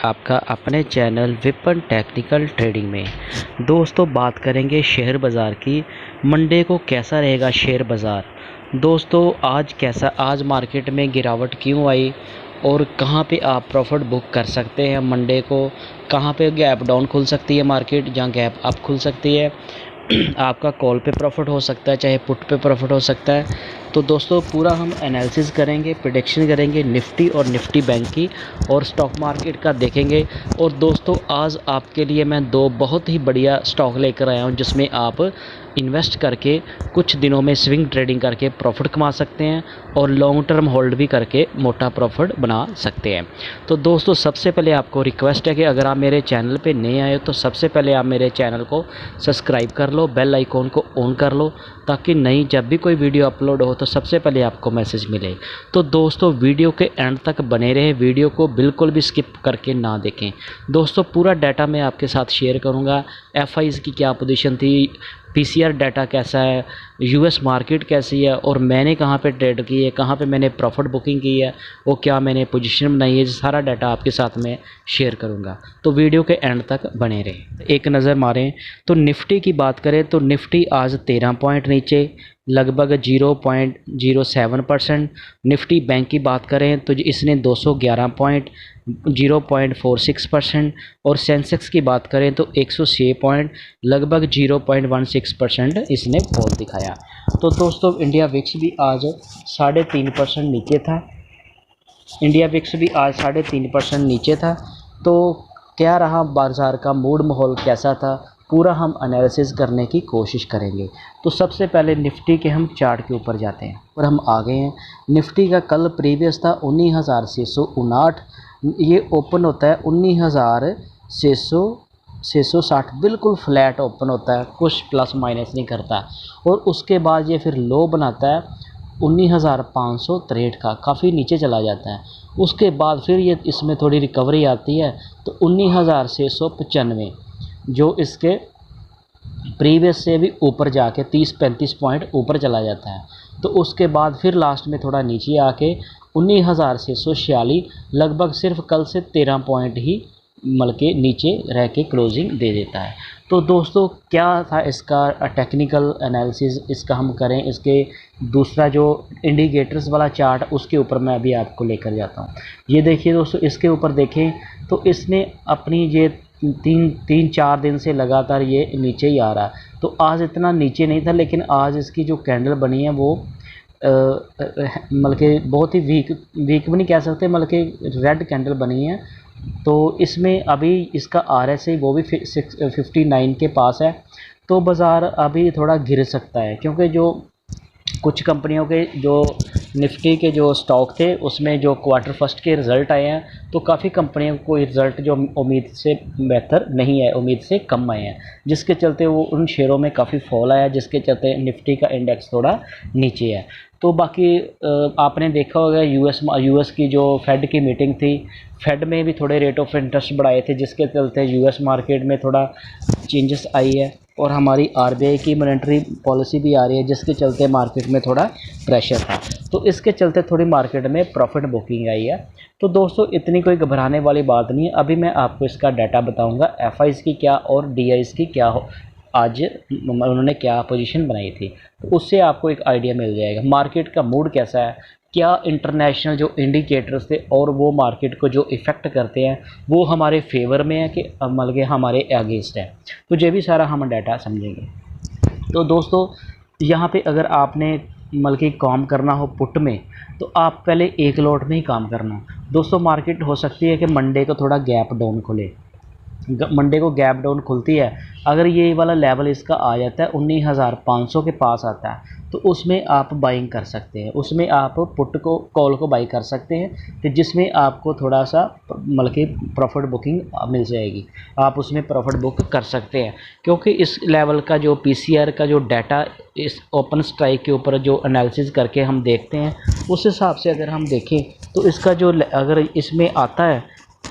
आपका अपने channel weapon technical trading में। दोस्तों बात करेंगे शेयर बाज़ार की। मंडे को कैसा रहेगा शेयर बाज़ार। दोस्तों आज मार्केट में गिरावट क्यों आई और कहां पे आप प्रॉफिट बुक कर सकते हैं मंडे को, कहां पे गैप डाउन खुल सकती है मार्केट, जहां गैप अप खुल सकती है। आपका कॉल पे प्रॉफिट हो सकता है, चाहे पुट पे प्रॉफिट हो सकता है। तो दोस्तों पूरा हम एनालिसिस करेंगे, प्रेडिक्शन करेंगे निफ्टी और निफ्टी बैंक की, और स्टॉक मार्केट का देखेंगे। और दोस्तों आज आपके लिए मैं दो बहुत ही बढ़िया स्टॉक लेकर आया हूं जिसमें आप इन्वेस्ट करके कुछ दिनों में स्विंग ट्रेडिंग करके प्रॉफिट कमा सकते हैं और लॉन्ग टर्म होल्ड भी करके मोटा प्रॉफिट बना सकते हैं। तो दोस्तों सबसे पहले आपको रिक्वेस्ट है कि अगर आप मेरे चैनल पे नए आए हो तो सबसे पहले आप मेरे चैनल को सब्सक्राइब कर लो, बेल आइकॉन को ऑन कर लो, ताकि नई जब भी कोई वीडियो अपलोड हो तो सबसे पहले आपको मैसेज मिले। तो दोस्तों वीडियो के एंड तक बने रहे, वीडियो को बिल्कुल भी स्किप करके ना देखें। दोस्तों पूरा डाटा मैं आपके साथ शेयर करूंगा। एफआईज की क्या पोजीशन थी, पीसीआर डाटा कैसा है, यूएस मार्केट कैसी है और मैंने कहां पे ट्रेड की है, कहां पे मैंने प्रॉफिट बुकिंग की है, वो क्या मैंने पोजीशन बनाई है, सारा डाटा आपके साथ में शेयर करूंगा। तो वीडियो के एंड तक बने रहें। एक नज़र मारें तो निफ्टी की बात करें तो निफ्टी आज 13 पॉइंट नीचे, लगभग 0.07%। निफ्टी बैंक की बात करें तो इसने 211 पॉइंट, 0.46%। और सेंसेक्स की बात करें तो 106 पॉइंट, लगभग 0.16% इसने फॉल दिखाया। तो दोस्तों इंडिया विक्स भी आज 3.5% नीचे था। इंडिया विक्स भी आज 3.5% नीचे था। तो क्या रहा बाज़ार का मूड, माहौल कैसा था, पूरा हम एनालिसिस करने की कोशिश करेंगे। तो सबसे पहले निफ्टी के हम चार्ट के ऊपर जाते हैं और हम आ गए हैं। निफ्टी का कल प्रीवियस था 19,659, ये ओपन होता है 19,660, बिल्कुल फ्लैट ओपन होता है, कुछ प्लस माइनस नहीं करता। और उसके बाद ये फिर लो बनाता है 19,563 का, काफ़ी नीचे चला जाता है। उसके बाद फिर ये इसमें थोड़ी रिकवरी आती है तो 19,695, जो इसके प्रीवियस से भी ऊपर जाके 30-35 पॉइंट ऊपर चला जाता है। तो उसके बाद फिर लास्ट में थोड़ा नीचे आके 19,646, लगभग सिर्फ कल से 13 पॉइंट ही मल के नीचे रह के क्लोजिंग दे देता है। तो दोस्तों क्या था इसका टेक्निकल एनालिसिस, इसका हम करें। इसके दूसरा जो इंडिकेटर्स वाला चार्ट, उसके ऊपर मैं अभी आपको लेकर जाता हूँ। ये देखिए दोस्तों, इसके ऊपर देखें तो इसने अपनी ये 3-4 दिन से लगातार ये नीचे ही आ रहा है। तो आज इतना नीचे नहीं था, लेकिन आज इसकी जो कैंडल बनी है वो मतलब कि बहुत ही वीक भी नहीं कह सकते, मतलब कि रेड कैंडल बनी है। तो इसमें अभी इसका आरएसआई वो भी 59 के पास है। तो बाज़ार अभी थोड़ा गिर सकता है, क्योंकि जो कुछ कंपनियों के जो निफ्टी के जो स्टॉक थे उसमें जो क्वार्टर फर्स्ट के रिज़ल्ट आए हैं, तो काफ़ी कंपनियों को रिज़ल्ट जो उम्मीद से बेहतर नहीं है, उम्मीद से कम आए हैं, जिसके चलते वो उन शेयरों में काफ़ी फॉल आया, जिसके चलते निफ्टी का इंडेक्स थोड़ा नीचे है। तो बाकी आपने देखा होगा यूएस की जो फेड की मीटिंग थी, फेड में भी थोड़े रेट ऑफ इंटरेस्ट बढ़ाए थे, जिसके चलते यूएस मार्केट में थोड़ा चेंजेस आई है। और हमारी आरबीआई की मॉनेटरी पॉलिसी भी आ रही है, जिसके चलते मार्केट में थोड़ा प्रेशर था। तो इसके चलते थोड़ी मार्केट में प्रॉफिट बुकिंग आई है। तो दोस्तों इतनी कोई घबराने वाली बात नहीं है। अभी मैं आपको इसका डाटा बताऊंगा, एफआईज की क्या और डीआईज की क्या हो, आज उन्होंने क्या पोजीशन बनाई थी, तो उससे आपको एक आइडिया मिल जाएगा मार्केट का मूड कैसा है, क्या इंटरनेशनल जो इंडिकेटर्स थे और वो मार्केट को जो इफ़ेक्ट करते हैं वो हमारे फेवर में है कि मतलब कि हमारे अगेंस्ट है। तो ये भी सारा हम डाटा समझेंगे। तो दोस्तों यहाँ पे अगर आपने मतलब कि काम करना हो पुट में, तो आप पहले एक लॉट में ही काम करना। दोस्तों मार्केट हो सकती है कि मंडे को थोड़ा गैप डाउन खुले, मंडे को गैप डाउन खुलती है, अगर ये वाला लेवल इसका आ जाता है 19,500 के पास आता है, तो उसमें आप बाइंग कर सकते हैं, उसमें आप पुट को कॉल को बाई कर सकते हैं, तो जिसमें आपको थोड़ा सा मतलब कि प्रॉफिट बुकिंग मिल जाएगी, आप उसमें प्रॉफिट बुक कर सकते हैं। क्योंकि इस लेवल का जो पीसीआर का जो डाटा इस ओपन स्ट्राइक के ऊपर जो एनालिसिस करके हम देखते हैं, उस हिसाब से अगर हम देखें तो इसका जो अगर इसमें आता है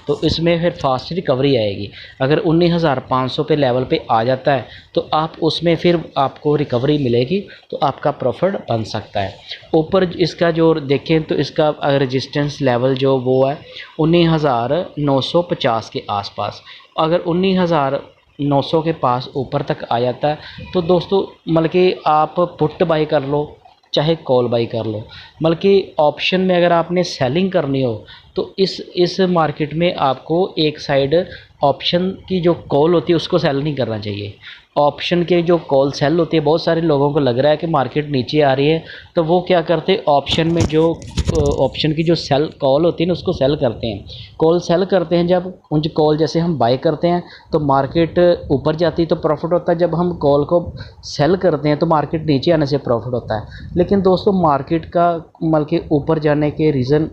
तो इसमें फिर फास्ट रिकवरी आएगी। अगर 19,500 पे लेवल पे आ जाता है तो आप उसमें फिर आपको रिकवरी मिलेगी, तो आपका प्रॉफिट बन सकता है। ऊपर इसका जो देखें तो इसका रेजिस्टेंस लेवल जो वो है 19,950 के आसपास। अगर 19,900 के पास ऊपर तक आ जाता है तो दोस्तों मतलब कि आप पुट बाई कर लो चाहे कॉल बाई कर लो। मतलब कि ऑप्शन में अगर आपने सेलिंग करनी हो तो इस मार्केट में आपको एक साइड ऑप्शन की जो कॉल होती है उसको सेल नहीं करना चाहिए। ऑप्शन के जो कॉल सेल होती है, बहुत सारे लोगों को लग रहा है कि मार्केट नीचे आ रही है तो वो क्या करते हैं, ऑप्शन में जो ऑप्शन की जो सेल कॉल होती है ना उसको सेल करते हैं। कॉल सेल करते हैं जब उन कॉल जैसे हम बाय करते हैं तो मार्केट ऊपर जाती है तो प्रॉफिट होता है, जब हम कॉल को सेल करते हैं तो मार्केट नीचे आने से प्रॉफिट होता है। लेकिन दोस्तों मार्केट का मतलब कि ऊपर जाने के रीज़न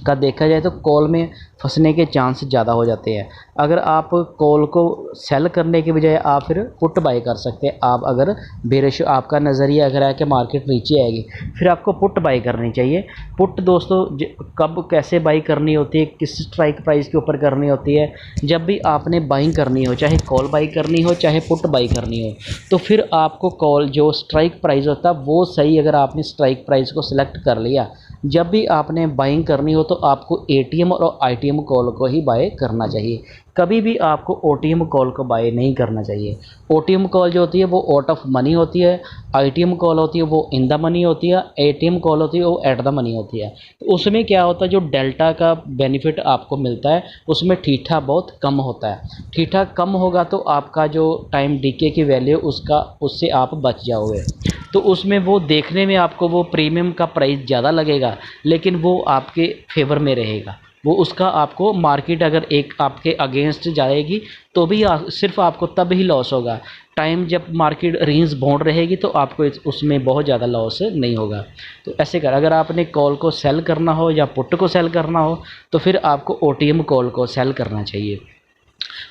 का देखा जाए तो कॉल में फंसने के चांस ज़्यादा हो जाते हैं। अगर आप कॉल को सेल करने के बजाय आप फिर पुट बाय कर सकते हैं। आप अगर बेरिश आपका नज़रिया अगर है कि मार्केट नीचे आएगी फिर आपको पुट बाय करनी चाहिए। पुट दोस्तों कब कैसे बाई करनी होती है, किस स्ट्राइक प्राइस के ऊपर करनी होती है, जब भी आपने बाइंग करनी हो, चाहे कॉल बाई करनी हो चाहे पुट बाई करनी हो, तो फिर आपको कॉल जो स्ट्राइक प्राइस होता है वो सही, अगर आपने स्ट्राइक प्राइस को सिलेक्ट कर लिया, जब भी आपने बाइंग करनी हो तो आपको एटीएम और आईटीएम कॉल को ही बाय करना चाहिए। कभी भी आपको ओटीएम कॉल को बाय नहीं करना चाहिए। ओटीएम कॉल जो होती है वो आउट ऑफ मनी होती है, आईटीएम कॉल होती है वो इन द मनी होती है, एटीएम कॉल होती है वो एट द मनी होती है। तो उसमें क्या होता है, जो डेल्टा का बेनिफिट आपको मिलता है उसमें ठीठा बहुत कम होता है। ठीठा कम होगा तो आपका जो टाइम डीके की वैल्यू उससे आप बच जाओगे। तो उसमें वो देखने में आपको वो प्रीमियम का प्राइस ज़्यादा लगेगा लेकिन वो आपके फेवर में रहेगा। वो उसका आपको मार्केट अगर एक आपके अगेंस्ट जाएगी तो भी सिर्फ आपको तब ही लॉस होगा। टाइम जब मार्केट रेंज बाउंड रहेगी तो आपको उसमें बहुत ज़्यादा लॉस नहीं होगा। तो ऐसे कर, अगर आपने कॉल को सेल करना हो या पुट को सेल करना हो तो फिर आपको ओटीएम कॉल को सेल करना चाहिए।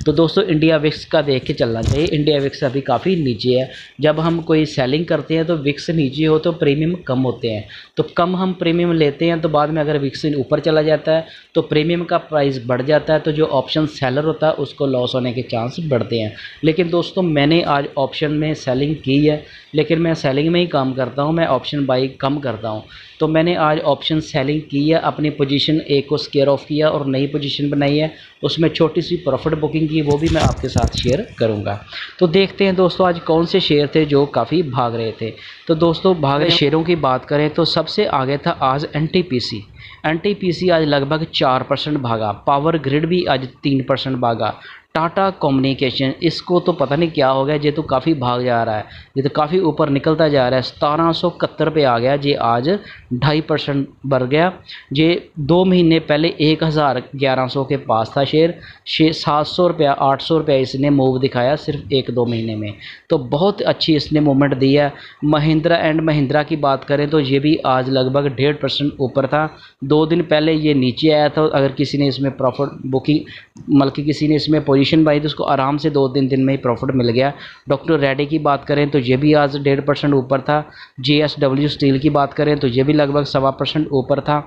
तो दोस्तों इंडिया विक्स का देख के चलना चाहिए। इंडिया विक्स अभी काफ़ी नीचे है। जब हम कोई सेलिंग करते हैं तो विक्स नीचे हो तो प्रीमियम कम होते हैं, तो कम हम प्रीमियम लेते हैं तो बाद में अगर विक्स ऊपर चला जाता है तो प्रीमियम का प्राइस बढ़ जाता है, तो जो ऑप्शन सेलर होता है उसको लॉस होने के चांस बढ़ते हैं। लेकिन दोस्तों मैंने आज ऑप्शन में सेलिंग की है, लेकिन मैं सेलिंग में ही काम करता हूँ, मैं ऑप्शन बाई कम करता हूँ। तो मैंने आज ऑप्शन सेलिंग की है, अपनी पोजीशन एक को स्केयर ऑफ किया और नई पोजीशन बनाई है, उसमें छोटी सी प्रॉफिट बुकिंग की, वो भी मैं आपके साथ शेयर करूंगा। तो देखते हैं दोस्तों आज कौन से शेयर थे जो काफ़ी भाग रहे थे। तो दोस्तों भाग रहे शेयरों की बात करें तो सबसे आगे था आज एनटीपीसी। एनटीपीसी आज लगभग 4% भागा। पावर ग्रिड भी आज 3% भागा। टाटा कम्युनिकेशन, इसको तो पता नहीं क्या हो गया, ये तो काफ़ी भाग जा रहा है, ये तो काफ़ी ऊपर निकलता जा रहा है। 1771 पे आ गया, ये आज 2.5% बढ़ गया। ये 2 महीने पहले 1100 के पास था शेयर। 700 रुपया 800 रुपया इसने मूव दिखाया सिर्फ 1-2 महीने में, तो बहुत अच्छी इसने मूवमेंट दी है। महिंद्रा एंड महिंद्रा की बात करें तो ये भी आज लगभग 1.5% ऊपर था। 2 दिन पहले ये नीचे आया था। अगर किसी ने इसमें प्रॉफिट बुकिंग बल्कि किसी ने इसमें पोजीशन बाई तो उसको आराम से 2-3 दिन में ही प्रॉफिट मिल गया। डॉक्टर रेड्डी की बात करें तो ये भी आज 1.5% ऊपर था। JSW स्टील की बात करें तो ये भी लगभग 1.25% ऊपर था।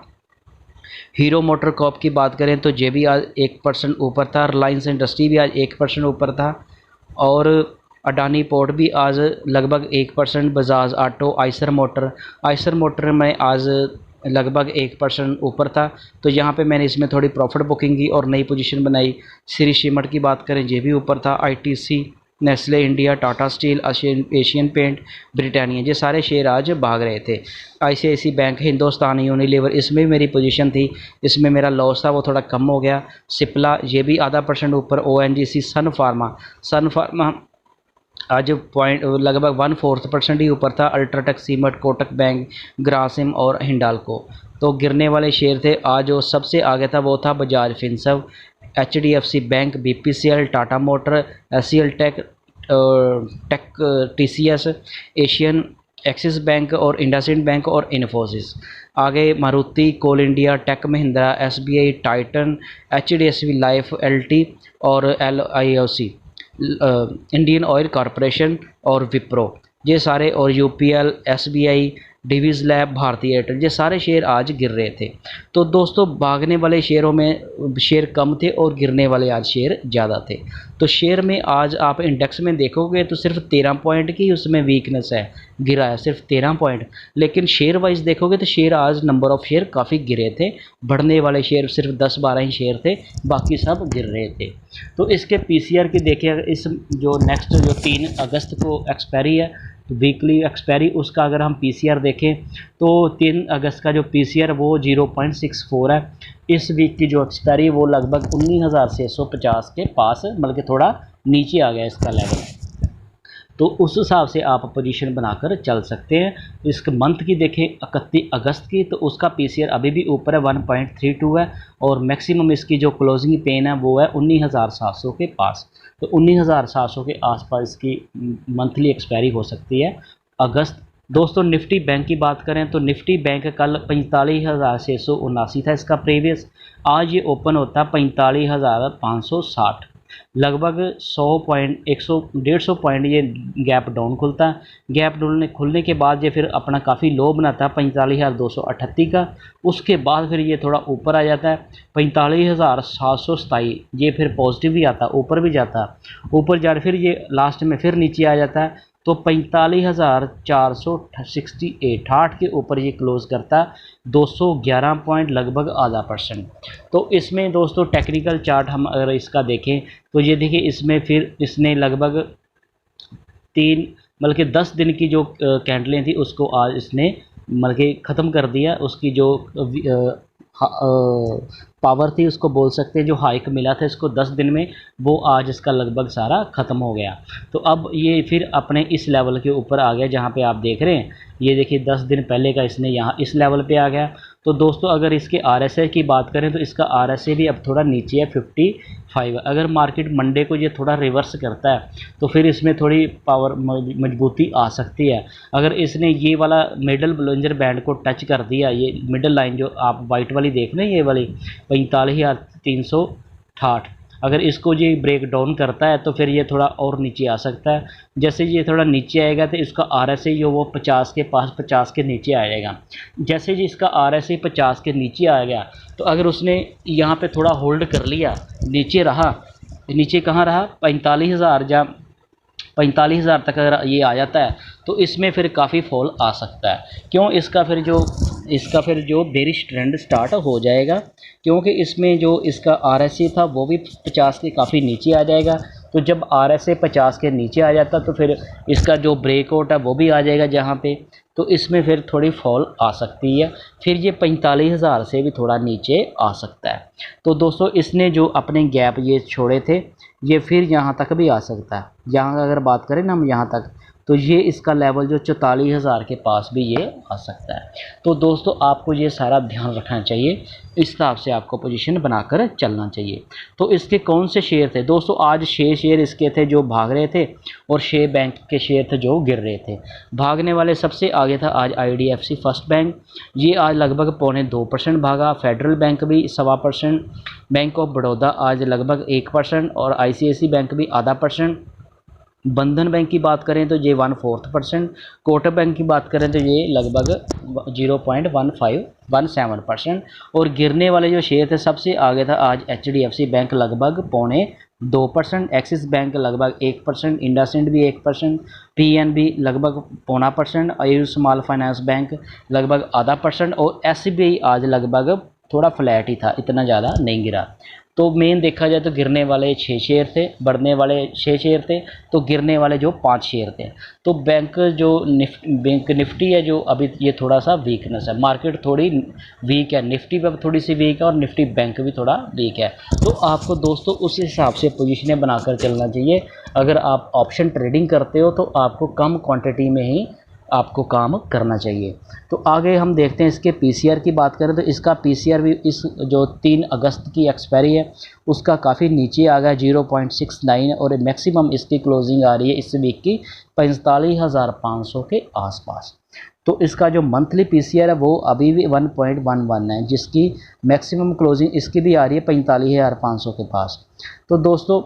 हीरो मोटर कॉर्प की बात करें तो ये भी आज 1% ऊपर था। रिलायंस इंडस्ट्री भी आज 1% ऊपर था और अडानी पोर्ट भी आज लगभग 1%। बजाज ऑटो, आइसर मोटर में आज लगभग 1% ऊपर था। तो यहाँ पे मैंने इसमें थोड़ी प्रॉफिट बुकिंग की और नई पोजीशन बनाई। श्री सीमेंट की बात करें ये भी ऊपर था। ITC, Nestle India, Tata steel, Asian paint, Britannia, ये सारे शेयर आज भाग रहे थे। ICICI बैंक, हिंदुस्तान यूनिलीवर, इसमें भी मेरी पोजीशन थी, इसमें मेरा लॉस था वो थोड़ा कम हो गया। सिप्ला ये भी ½ % ऊपर। ONGC, सन फार्मा आज लगभग 1/4% ही ऊपर था। UltraTech cement, Kotak bank, Grasim और हिंडाल्को। तो गिरने वाले शेयर थे आज जो सबसे आगे था वो था Bajaj Finserv, HDFC bank, BPCL, Tata motor, SCL take, TCS, Asian, axis bank और इंडसइंड बैंक और इन्फोसिस। आगे मारुति, कोल India, take Mahindra, SBI, Titan, HDFC life, LT और LIOC, इंडियन ऑयल कॉरपोरेशन और विप्रो, ये सारे, और UPL, SBI, डिवीज़ लैब, भारतीय एयरटेल, ये सारे शेयर आज गिर रहे थे। तो दोस्तों भागने वाले शेयरों में शेयर कम थे और गिरने वाले आज शेयर ज़्यादा थे। तो शेयर में आज आप इंडेक्स में देखोगे तो सिर्फ 13 पॉइंट की उसमें वीकनेस है, गिरा है सिर्फ 13 पॉइंट। लेकिन शेयर वाइज देखोगे तो शेयर आज नंबर ऑफ़ शेयर काफ़ी गिरे थे, बढ़ने वाले शेयर सिर्फ 10-12 ही शेयर थे, बाकी सब गिर रहे थे। तो इसके पीसीआर की देखिए, इस जो नेक्स्ट जो 3 अगस्त को एक्सपायरी है, तो वीकली एक्सपायरी, उसका अगर हम पीसीआर देखें तो 3 अगस्त का जो पीसीआर वो 0.64 है। इस वीक की जो एक्सपायरी वो लगभग 19,650 के पास, बल्कि थोड़ा नीचे आ गया इसका लेवल। तो उस हिसाब से आप पोजीशन बनाकर चल सकते हैं। इसके मंथ की देखें 31 अगस्त की, तो उसका पीसीआर अभी भी ऊपर है, 1.32 है, और मैक्सिमम इसकी जो क्लोजिंग पेन है वो है 19,700 के पास। तो 19,700 के आसपास इसकी मंथली एक्सपायरी हो सकती है अगस्त। दोस्तों निफ्टी बैंक की बात करें तो निफ्टी बैंक कल 45,679 था इसका प्रीवियस, आज ये ओपन होता है 45,560, लगभग 100 पॉइंट 100-150 पॉइंट ये गैप डाउन खुलता है। गैप डाउन खुलने के बाद ये फिर अपना काफ़ी लो बनाता है 45,238 का। उसके बाद फिर ये थोड़ा ऊपर आ जाता है 45,727, ये फिर पॉजिटिव भी आता है, ऊपर भी जाता है, ऊपर जा फिर ये लास्ट में फिर नीचे आ जाता है, तो 45,468 के ऊपर ये क्लोज़ करता है, 211 पॉइंट, लगभग आधा %। तो इसमें दोस्तों टेक्निकल चार्ट हम अगर इसका देखें तो ये देखिए, इसमें फिर इसने लगभग 3 बल्कि 10 दिन की जो कैंडलें थी उसको आज इसने बल्कि ख़त्म कर दिया। उसकी जो पावर थी उसको बोल सकते हैं, जो हाइक मिला था इसको 10 दिन में, वो आज इसका लगभग सारा ख़त्म हो गया। तो अब ये फिर अपने इस लेवल के ऊपर आ गया जहाँ पे आप देख रहे हैं, ये देखिए 10 दिन पहले का इसने यहाँ इस लेवल पे आ गया। तो दोस्तों अगर इसके आरएसए की बात करें तो इसका आरएसए भी अब थोड़ा नीचे है, 55। अगर मार्केट मंडे को ये थोड़ा रिवर्स करता है तो फिर इसमें थोड़ी पावर मजबूती आ सकती है। अगर इसने ये वाला मिडल बोलिंजर बैंड को टच कर दिया, ये मिडल लाइन जो आप वाइट वाली देख रहे हैं ये वाली 45,368, अगर इसको ये ब्रेक डाउन करता है तो फिर ये थोड़ा और नीचे आ सकता है। जैसे ये थोड़ा नीचे आएगा तो इसका आरएसए जो वो 50 के पास, 50 के नीचे आ जाएगा। जैसे जी इसका आरएसए 50 के नीचे आ गया तो अगर उसने यहाँ पे थोड़ा होल्ड कर लिया, नीचे रहा, नीचे कहाँ रहा 45,000 या 45,000 तक अगर ये आ जाता है तो इसमें फिर काफ़ी फॉल आ सकता है। क्यों? इसका फिर जो बेरिश ट्रेंड स्टार्ट हो जाएगा, क्योंकि इसमें जो इसका आरएसए था वो भी 50 के काफ़ी नीचे आ जाएगा। तो जब आरएसए 50 के नीचे आ जाता तो फिर इसका जो ब्रेकआउट है वो भी आ जाएगा जहाँ पे, तो इसमें फिर थोड़ी फॉल आ सकती है, फिर ये 45,000 से भी थोड़ा नीचे आ सकता है। तो दोस्तों इसने जो अपने गैप ये छोड़े थे ये फिर यहाँ तक भी आ सकता है। यहाँ अगर बात करें ना हम यहाँ तक, तो ये इसका लेवल जो 44,000 के पास भी ये आ सकता है। तो दोस्तों आपको ये सारा ध्यान रखना चाहिए, इस हिसाब से आपको पोजीशन बनाकर चलना चाहिए। तो इसके कौन से शेयर थे दोस्तों? आज 6 शेयर इसके थे जो भाग रहे थे और 6 बैंक के शेयर थे जो गिर रहे थे। भागने वाले सबसे आगे था आज IDFC फर्स्ट बैंक, ये आज लगभग 0.25% भागा। फेडरल बैंक भी 1.25%, बैंक ऑफ बड़ौदा आज लगभग 1% और ICICI बैंक भी आधा %। बंधन बैंक की बात करें तो ये 1/4%, कोटक बैंक की बात करें तो ये लगभग 0.17%। और गिरने वाले जो शेयर थे सबसे आगे था आज HDFC बैंक लगभग 0.25%, एक्सिस बैंक लगभग 1%, इंडसइंड भी 1%, PNB लगभग 0.25%, आयुष स्मॉल फाइनेंस बैंक लगभग आधा %, और SBI आज लगभग थोड़ा फ्लैट ही था, इतना ज़्यादा नहीं गिरा। तो मेन देखा जाए तो गिरने वाले 6 शेयर थे, बढ़ने वाले 6 शेयर थे, तो गिरने वाले जो 5 शेयर थे। तो बैंक निफ्टी है जो अभी ये थोड़ा सा वीकनेस है, मार्केट थोड़ी वीक है, निफ्टी पे थोड़ी सी वीक है और निफ्टी बैंक भी थोड़ा वीक है। तो आपको दोस्तों उस हिसाब से पोजीशनें बनाकर चलना चाहिए। अगर आप ऑप्शन ट्रेडिंग करते हो तो आपको कम क्वांटिटी में ही आपको काम करना चाहिए। तो आगे हम देखते हैं इसके पीसीआर की बात करें तो इसका पीसीआर भी इस जो 3 अगस्त की एक्सपायरी है उसका काफ़ी नीचे आ गया 0.69, और मैक्सिमम इसकी क्लोजिंग आ रही है इस वीक की 45,500 के आसपास। तो इसका जो मंथली पीसीआर है वो अभी भी 1.11 है, जिसकी मैक्सिमम क्लोजिंग इसकी भी आ रही है 45,500 के पास। तो दोस्तों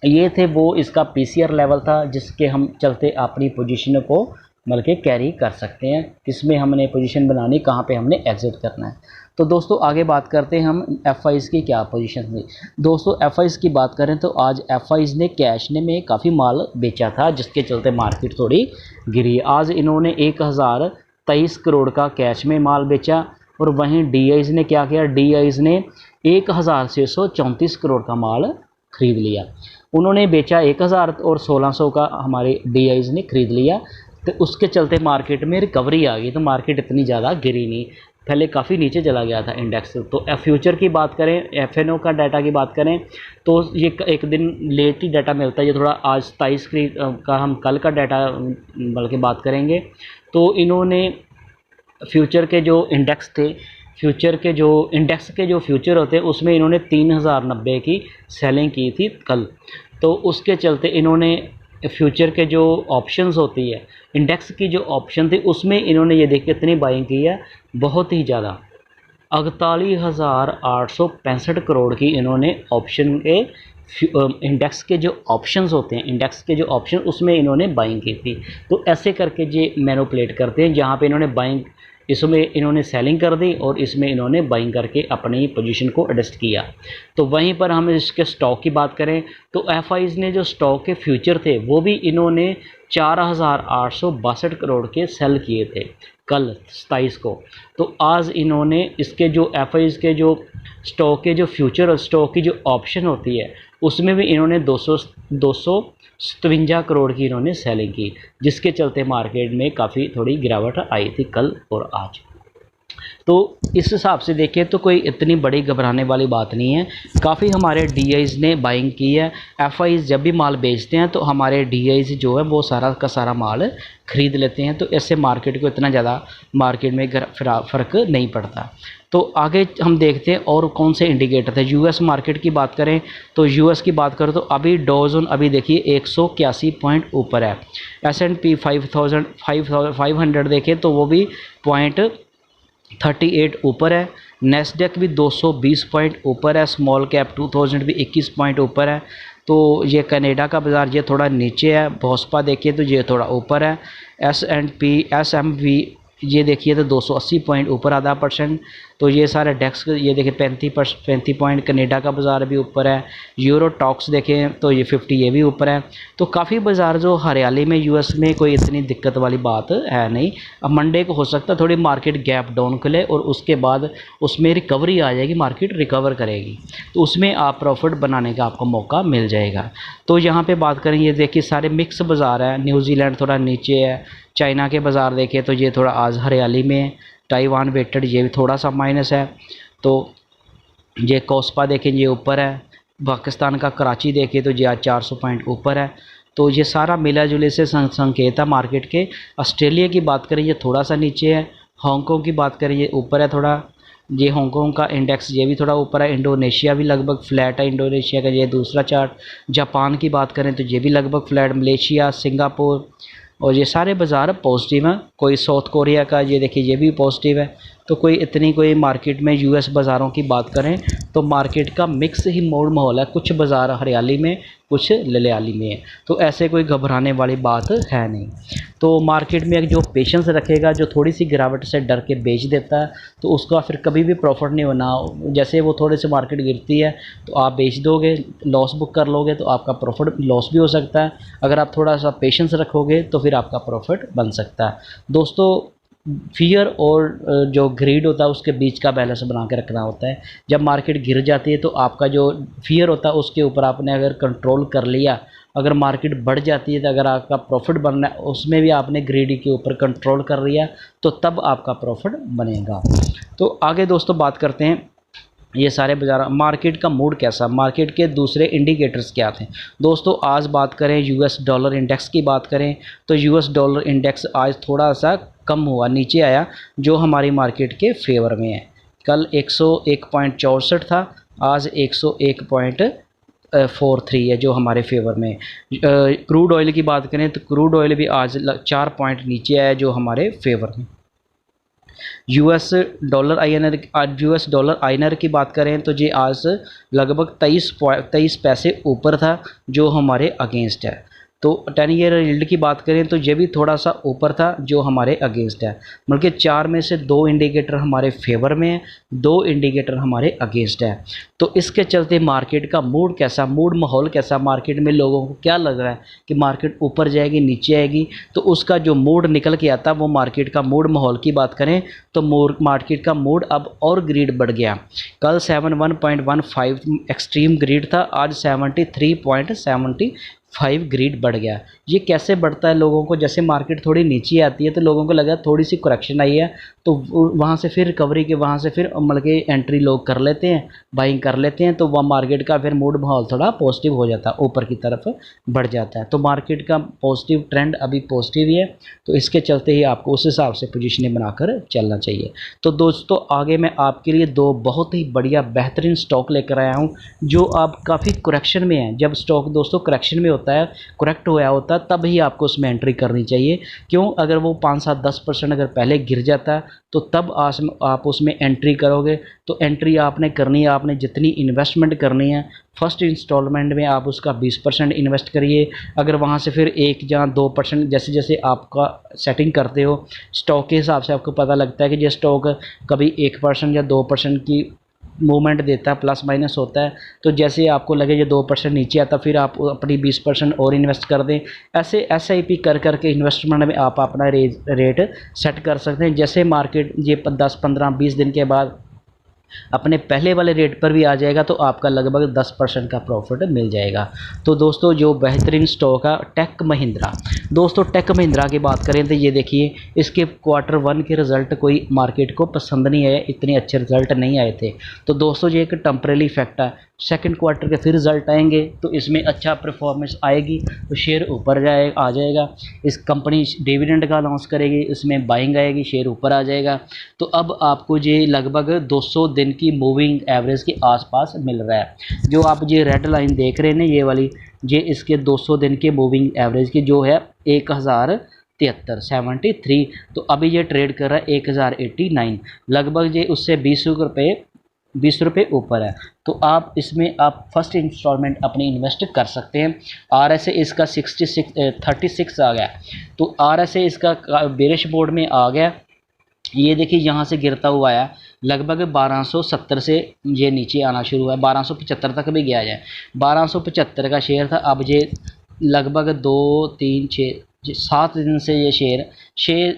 ये थे वो इसका पीसीआर लेवल था जिसके हम चलते अपनी पोजीशन को मतलब कि कैरी कर सकते हैं, किस में हमने पोजीशन बनानी, कहाँ पे हमने एग्ज़िट करना है। तो दोस्तों आगे बात करते हैं हम एफआईज़ की क्या पोजीशन थी। दोस्तों एफआईज़ की बात करें तो आज एफआईज़ ने कैश ने में काफ़ी माल बेचा था, जिसके चलते मार्केट थोड़ी गिरी। आज इन्होंने 1023 करोड़ का कैश में माल बेचा, और वहीं डीआईज़ ने क्या किया, डीआईज़ ने 1634 करोड़ का माल खरीद लिया। उन्होंने बेचा 1000 और 1600 का हमारे डीआईज़ ने खरीद लिया। तो उसके चलते मार्केट में रिकवरी आ गई, तो मार्केट इतनी ज़्यादा गिरी नहीं, पहले काफ़ी नीचे चला गया था इंडेक्स। तो फ्यूचर की बात करें, एफएनओ का डाटा की बात करें तो ये एक दिन लेट ही डाटा मिलता है, ये थोड़ा आज 27 का हम कल का डाटा बल्कि बात करेंगे। तो इन्होंने फ्यूचर के जो इंडेक्स थे, फ्यूचर के जो इंडेक्स के जो फ्यूचर होते हैं उसमें इन्होंने 3090 की सेलिंग की थी कल। तो उसके चलते इन्होंने फ्यूचर के जो ऑप्शंस होती है, इंडेक्स की जो ऑप्शन थी उसमें इन्होंने ये देख कितनी बाइंग की है, बहुत ही ज़्यादा 48,865 करोड़ की इन्होंने ऑप्शन के इंडेक्स के जो ऑप्शंस होते हैं, इंडेक्स के जो ऑप्शन उसमें इन्होंने बाइंग की थी। तो ऐसे करके ये मैनिपुलेट करते हैं, जहाँ पे इन्होंने बाइंग, इसमें इन्होंने सेलिंग कर दी और इसमें इन्होंने बाइंग करके अपनी पोजीशन को एडजस्ट किया। तो वहीं पर हम इसके स्टॉक की बात करें तो एफआईज़ ने जो स्टॉक के फ्यूचर थे वो भी इन्होंने 4862 करोड़ के सेल किए थे कल 27 को। तो आज इन्होंने इसके जो एफआईज़ के जो स्टॉक के जो फ्यूचर और स्टॉक की जो ऑप्शन होती है उसमें भी इन्होंने 257 करोड़ की इन्होंने सेलिंग की, जिसके चलते मार्केट में काफ़ी थोड़ी गिरावट आई थी कल और आज। तो इस हिसाब से देखें तो कोई इतनी बड़ी घबराने वाली बात नहीं है, काफ़ी हमारे डीआईज़ ने बाइंग की है। एफआईज़ जब भी माल बेचते हैं तो हमारे डीआईज़ जो है वो सारा का सारा माल ख़रीद लेते हैं, तो इससे मार्केट को इतना ज़्यादा मार्केट में फ़र्क नहीं पड़ता। तो आगे हम देखते हैं और कौन से इंडिकेटर थे। यूएस मार्केट की बात करें तो यूएस की बात करें तो अभी डॉ जोन अभी देखिए 181 पॉइंट ऊपर है। S&P 500 देखें तो वो भी 0.38 ऊपर है। नेस्डेक भी 220 पॉइंट ऊपर है। स्मॉल कैप 2000 भी 21 पॉइंट ऊपर है। तो ये कनाडा का बाज़ार ये थोड़ा नीचे है। भोस्पा देखिए तो ये थोड़ा ऊपर है। SMV ये देखिए तो 280 पॉइंट ऊपर आधा %। तो ये सारे डेक्स ये देखिए 35 पॉइंट कनाडा का बाज़ार भी ऊपर है। यूरो टॉक्स देखें तो ये 50 ये भी ऊपर है। तो काफ़ी बाज़ार जो हरियाली में यूएस में कोई इतनी दिक्कत वाली बात है नहीं। अब मंडे को हो सकता है थोड़ी मार्केट गैप डाउन खुले और उसके बाद उसमें रिकवरी आ जाएगी, मार्केट रिकवर करेगी, तो उसमें आप प्रॉफिट बनाने का आपको मौका मिल जाएगा। तो यहाँ पे बात करें ये देखिए सारे मिक्स बाज़ार है। न्यूजीलैंड थोड़ा नीचे है। चाइना के बाज़ार देखें तो ये थोड़ा आज हरियाली में। ताइवान वेटेड ये भी थोड़ा सा माइनस है। तो ये कोस्पा देखें ये ऊपर है। पाकिस्तान का कराची देखें तो ये आज 400 पॉइंट ऊपर है। तो ये सारा मिला जुले से संकेत है मार्केट के। ऑस्ट्रेलिया की बात करें ये थोड़ा सा नीचे है। हांगकॉन्ग की बात करें ये ऊपर है थोड़ा। ये हांगकॉन्ग का इंडेक्स ये भी थोड़ा ऊपर है। इंडोनेशिया भी लगभग फ्लैट है, इंडोनेशिया का ये दूसरा चार्ट। जापान की बात करें तो ये भी लगभग फ्लैट। मलेशिया, सिंगापुर और ये सारे बाज़ार पॉजिटिव हैं। कोई साउथ कोरिया का ये देखिए ये भी पॉजिटिव है। तो कोई इतनी कोई मार्केट में यूएस बाज़ारों की बात करें तो मार्केट का मिक्स ही मोड माहौल है। कुछ बाज़ार हरियाली में, कुछ ललियाली में है। तो ऐसे कोई घबराने वाली बात है नहीं। तो मार्केट में जो पेशेंस रखेगा, जो थोड़ी सी गिरावट से डर के बेच देता है, तो उसका फिर कभी भी प्रॉफिट नहीं होना। जैसे वो थोड़े से मार्केट गिरती है तो आप बेच दोगे, लॉस बुक कर लोगे तो आपका प्रॉफिट लॉस भी हो सकता है। अगर आप थोड़ा सा पेशेंस रखोगे तो फिर आपका प्रॉफिट बन सकता है। दोस्तों फियर और जो ग्रीड होता है उसके बीच का बैलेंस बना के रखना होता है। जब मार्केट गिर जाती है तो आपका जो फियर होता है उसके ऊपर आपने अगर कंट्रोल कर लिया, अगर मार्केट बढ़ जाती है तो अगर आपका प्रॉफिट बनना है उसमें भी आपने ग्रीडी के ऊपर कंट्रोल कर लिया तो तब आपका प्रॉफिट बनेगा। तो आगे दोस्तों बात करते हैं ये सारे बाजार मार्केट का मूड कैसा, मार्केट के दूसरे इंडिकेटर्स क्या थे। दोस्तों आज बात करें यूएस डॉलर इंडेक्स की बात करें तो यूएस डॉलर इंडेक्स आज थोड़ा सा कम हुआ, नीचे आया, जो हमारी मार्केट के फेवर में है। कल 101.64 था, आज 101.43 है जो हमारे फेवर में। क्रूड ऑयल की बात करें तो क्रूड ऑयल भी आज 4 पॉइंट नीचे आया जो हमारे फेवर में। यूएस डॉलर आईएनआर की बात करें तो ये आज लगभग 23 पैसे ऊपर था जो हमारे अगेंस्ट है। तो 10 ईयर यील्ड की बात करें तो ये भी थोड़ा सा ऊपर था जो हमारे अगेंस्ट है, बल्कि 4 में से 2 इंडिकेटर हमारे फेवर में है, 2 इंडिकेटर हमारे अगेंस्ट है। तो इसके चलते मार्केट का मूड कैसा, मूड माहौल कैसा, मार्केट में लोगों को क्या लग रहा है कि मार्केट ऊपर जाएगी नीचे आएगी, तो उसका जो मूड निकल के आता है वो मार्केट का मूड माहौल की बात करें तो मार्केट का मूड अब और ग्रीड बढ़ गया। कल 71.15 एक्सट्रीम ग्रीड था, आज 73.75 ग्रीड बढ़ गया। ये कैसे बढ़ता है, लोगों को जैसे मार्केट थोड़ी नीचे आती है तो लोगों को लगा थोड़ी सी करेक्शन आई है तो वहाँ से फिर रिकवरी के वहाँ से फिर मतलब कि एंट्री लोग कर लेते हैं, बाइंग कर लेते हैं, तो वह मार्केट का फिर मूड माहौल थोड़ा पॉजिटिव हो जाता है, ऊपर की तरफ बढ़ जाता है। तो मार्केट का पॉजिटिव ट्रेंड अभी पॉजिटिव ही है, तो इसके चलते ही आपको उस हिसाब से पोजीशनें बनाकर चलना चाहिए। तो दोस्तों आगे मैं आपके लिए 2 बहुत ही बढ़िया बेहतरीन स्टॉक लेकर आया हूँ जो आप काफ़ी करेक्शन में है। जब स्टॉक दोस्तों करेक्शन में होता है, करेक्ट होया होता है, तब ही आपको उसमें एंट्री करनी चाहिए। क्यों, अगर वो 5-7-10% अगर पहले गिर जाता है तो तब आप उसमें एंट्री करोगे, तो एंट्री आपने करनी है, आपने जितनी इन्वेस्टमेंट करनी है फर्स्ट इंस्टॉलमेंट में आप उसका 20% इन्वेस्ट करिए। अगर वहाँ से फिर 1 या 2% जैसे जैसे आपका सेटिंग करते हो स्टॉक के हिसाब से आपको पता लगता है कि ये स्टॉक कभी 1% या 2% की मूवमेंट देता है, प्लस माइनस होता है, तो जैसे आपको लगे ये 2% नीचे आता फिर आप अपनी 20% और इन्वेस्ट कर दें। ऐसे SIP कर करके इन्वेस्टमेंट में आप अपना रेट सेट कर सकते हैं। जैसे मार्केट ये 10-15-20 दिन के बाद अपने पहले वाले रेट पर भी आ जाएगा तो आपका लगभग 10% का प्रॉफिट मिल जाएगा। तो दोस्तों जो बेहतरीन स्टॉक है टेक महिंद्रा, दोस्तों टेक महिंद्रा की बात करें तो ये देखिए इसके Q1 के रिज़ल्ट कोई मार्केट को पसंद नहीं आए, इतने अच्छे रिज़ल्ट नहीं आए थे। तो दोस्तों ये एक टेम्परेरी इफेक्ट है, सेकंड क्वार्टर के फिर रिज़ल्ट आएंगे तो इसमें अच्छा परफॉर्मेंस आएगी तो शेयर ऊपर आ जाएगा। इस कंपनी डिविडेंड का अनाउंस करेगी, इसमें बाइंग आएगी, शेयर ऊपर आ जाएगा। तो अब आपको ये लगभग 200 दिन की मूविंग एवरेज के आसपास मिल रहा है। जो आप ये रेड लाइन देख रहे हैं ना ये वाली, ये इसके 200 दिन के मूविंग एवरेज की जो है 1073 तो अभी ये ट्रेड कर रहा है 1089, लगभग ये उससे 20 रुपये ऊपर है। तो आप इसमें आप फर्स्ट इंस्टॉलमेंट अपनी इन्वेस्ट कर सकते हैं। RSI इसका 36 आ गया, तो RSI इसका बेरिश मोड में आ गया। ये देखिए यहाँ से गिरता हुआ आया, लगभग 1270 से ये नीचे आना शुरू हुआ है, 1275 तक भी गया है। 1275 का शेयर था, अब ये लगभग 7 दिन से ये शेयर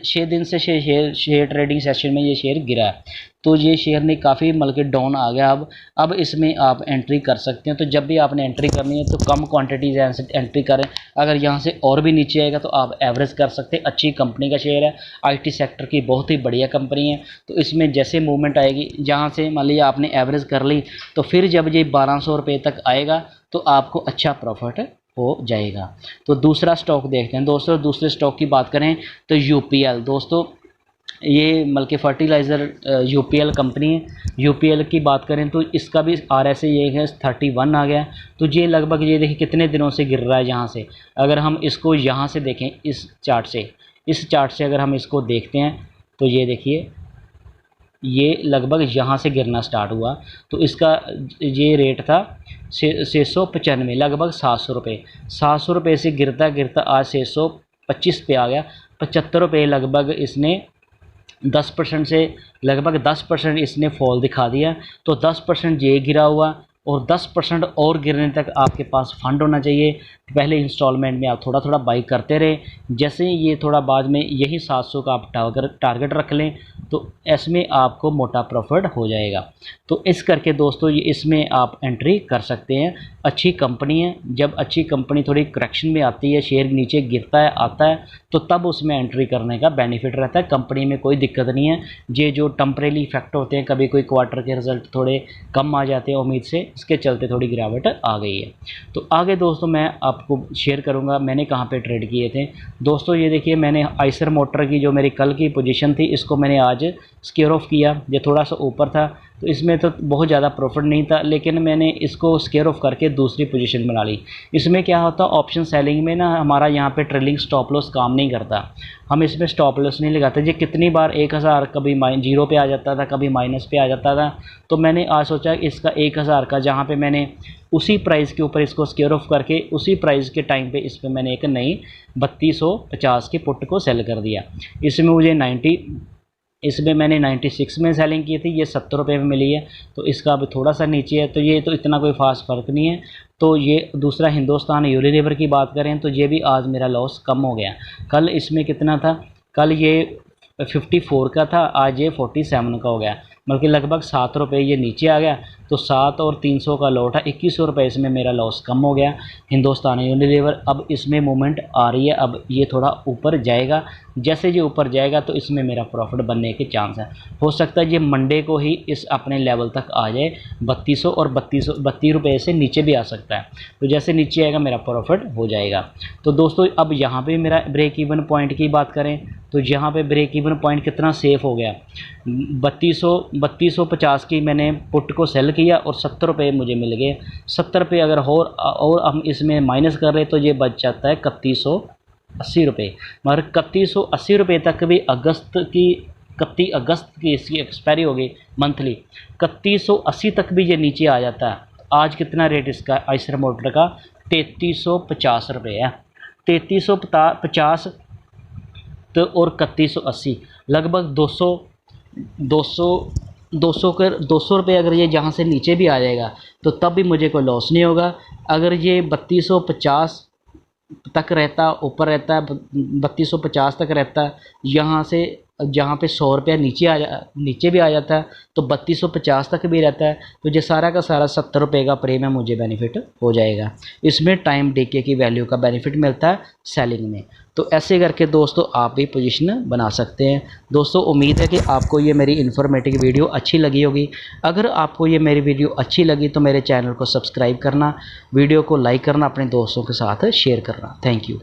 6 दिन से शेयर ट्रेडिंग सेशन में ये शेयर गिरा है। तो ये शेयर ने काफ़ी मतलब डाउन आ गया। अब इसमें आप एंट्री कर सकते हैं। तो जब भी आपने एंट्री करनी है तो कम क्वांटिटी से एंट्री करें। अगर यहाँ से और भी नीचे आएगा तो आप एवरेज कर सकते हैं। अच्छी कंपनी का शेयर है, IT सेक्टर की बहुत ही बढ़िया कंपनी है। तो इसमें जैसे मूवमेंट आएगी, जहाँ से मान लीजिए आपने एवरेज कर ली तो फिर जब ये 1200 रुपये तक आएगा तो आपको अच्छा प्रॉफिट हो जाएगा। तो दूसरा स्टॉक देखते हैं दोस्तों। दूसरे स्टॉक की बात करें तो UPL, दोस्तों ये मल्टी फर्टिलाइज़र UPL कंपनी है। UPL की बात करें तो इसका भी RSI ये है 31 आ गया। तो ये लगभग ये देखिए कितने दिनों से गिर रहा है। यहाँ से अगर हम इसको यहाँ से देखें, इस चार्ट से अगर हम इसको देखते हैं तो ये देखिए ये लगभग यहाँ से गिरना स्टार्ट हुआ। तो इसका ये रेट था 695, लगभग 700 रुपये। 700 रुपये से गिरता गिरता आज 625 पे आ गया। 75 रुपये लगभग इसने 10% से लगभग 10% इसने फॉल दिखा दिया। तो 10% ये गिरा हुआ और 10% और गिरने तक आपके पास फंड होना चाहिए। पहले इंस्टॉलमेंट में आप थोड़ा थोड़ा बाई करते रहे। जैसे ही ये थोड़ा बाद में यही 700 का आप टारगेट रख लें तो इसमें आपको मोटा प्रॉफिट हो जाएगा। तो इस करके दोस्तों ये इसमें आप एंट्री कर सकते हैं। अच्छी कंपनी है। जब अच्छी कंपनी थोड़ी करेक्शन में आती है, शेयर नीचे गिरता है आता है, तो तब उसमें एंट्री करने का बेनिफिट रहता है। कंपनी में कोई दिक्कत नहीं है। ये जो टेम्परेरी इफेक्ट होते हैं, कभी कोई क्वार्टर के रिजल्ट थोड़े कम आ जाते हैं उम्मीद से, इसके चलते थोड़ी गिरावट आ गई है। तो आगे दोस्तों मैं आपको शेयर करूंगा मैंने कहाँ पे ट्रेड किए थे। दोस्तों ये देखिए मैंने आइसर मोटर की जो मेरी कल की पोजीशन थी, इसको मैंने आज स्क्वेयर ऑफ किया। ये थोड़ा सा ऊपर था, तो इसमें तो बहुत ज़्यादा प्रॉफिट नहीं था, लेकिन मैंने इसको स्केयर ऑफ करके दूसरी पोजीशन बना ली। इसमें क्या होता है, ऑप्शन सेलिंग में ना हमारा यहाँ पे ट्रेलिंग स्टॉप लॉस काम नहीं करता, हम इसमें स्टॉप लॉस नहीं लगाते। ये कितनी बार 1000 कभी जीरो पे आ जाता था, कभी माइनस पे आ जाता था। तो मैंने आज सोचा इसका 1000 का, जहाँ पे मैंने उसी प्राइस के ऊपर इसको स्केयर ऑफ करके उसी प्राइस के टाइम पे इस पर मैंने एक नई 3250 की पुट को सेल कर दिया। इसमें मुझे इसमें मैंने 96 में सेलिंग की थी, ये 70 रुपये में मिली है, तो इसका अभी थोड़ा सा नीचे है, तो ये तो इतना कोई ख़ास फ़र्क नहीं है। तो ये दूसरा हिंदुस्तान यूनिलीवर की बात करें तो ये भी आज मेरा लॉस कम हो गया। कल इसमें कितना था, कल ये 54 का था, आज ये 47 का हो गया, बल्कि लगभग 7 रुपये ये नीचे आ गया। तो 7 और 300 का लॉट है, 2100 रुपये इसमें मेरा लॉस कम हो गया। हिंदुस्तान यूनिलीवर अब इसमें मूवमेंट आ रही है, अब ये थोड़ा ऊपर जाएगा, जैसे ये ऊपर जाएगा तो इसमें मेरा प्रॉफिट बनने के चांस है। हो सकता है ये मंडे को ही इस अपने लेवल तक आ जाए 3200 और 32 रुपये से नीचे भी आ सकता है। तो जैसे नीचे आएगा मेरा प्रॉफिट हो जाएगा। तो दोस्तों अब यहाँ पे मेरा ब्रेक इवन पॉइंट की बात करें तो यहाँ पे ब्रेक इवन पॉइंट कितना सेफ हो गया, 3250 की मैंने पुट को सेल किया और 70 रुपये मुझे मिल गए। 70 रुपये अगर और हम इसमें माइनस कर रहे तो ये बच जाता है 3180 रुपये। मगर 3180 रुपये तक भी 31 अगस्त की इसकी एक्सपायरी हो गई मंथली, 3180 तक भी ये नीचे आ जाता है। आज कितना रेट इसका आइसर मोटर का 3350 रुपये है। 3350 तो और 3180 लगभग 200 रुपये अगर ये जहाँ से नीचे भी आ जाएगा तो तब भी मुझे कोई लॉस नहीं होगा। अगर ये 3250 तक रहता, ऊपर रहता है 3250 तक रहता है, यहाँ से जहाँ पे 100 रुपया नीचे भी आ जाता है तो 3250 तक भी रहता है, तो ये सारा का सारा 70 रुपये का प्रीमियम मुझे बेनिफिट हो जाएगा। इसमें टाइम डीके की वैल्यू का बेनिफिट मिलता है सेलिंग में। तो ऐसे करके दोस्तों आप भी पोजीशन बना सकते हैं। दोस्तों उम्मीद है कि आपको ये मेरी इन्फॉर्मेटिव वीडियो अच्छी लगी होगी। अगर आपको ये मेरी वीडियो अच्छी लगी तो मेरे चैनल को सब्सक्राइब करना, वीडियो को लाइक करना, अपने दोस्तों के साथ शेयर करना। Thank you.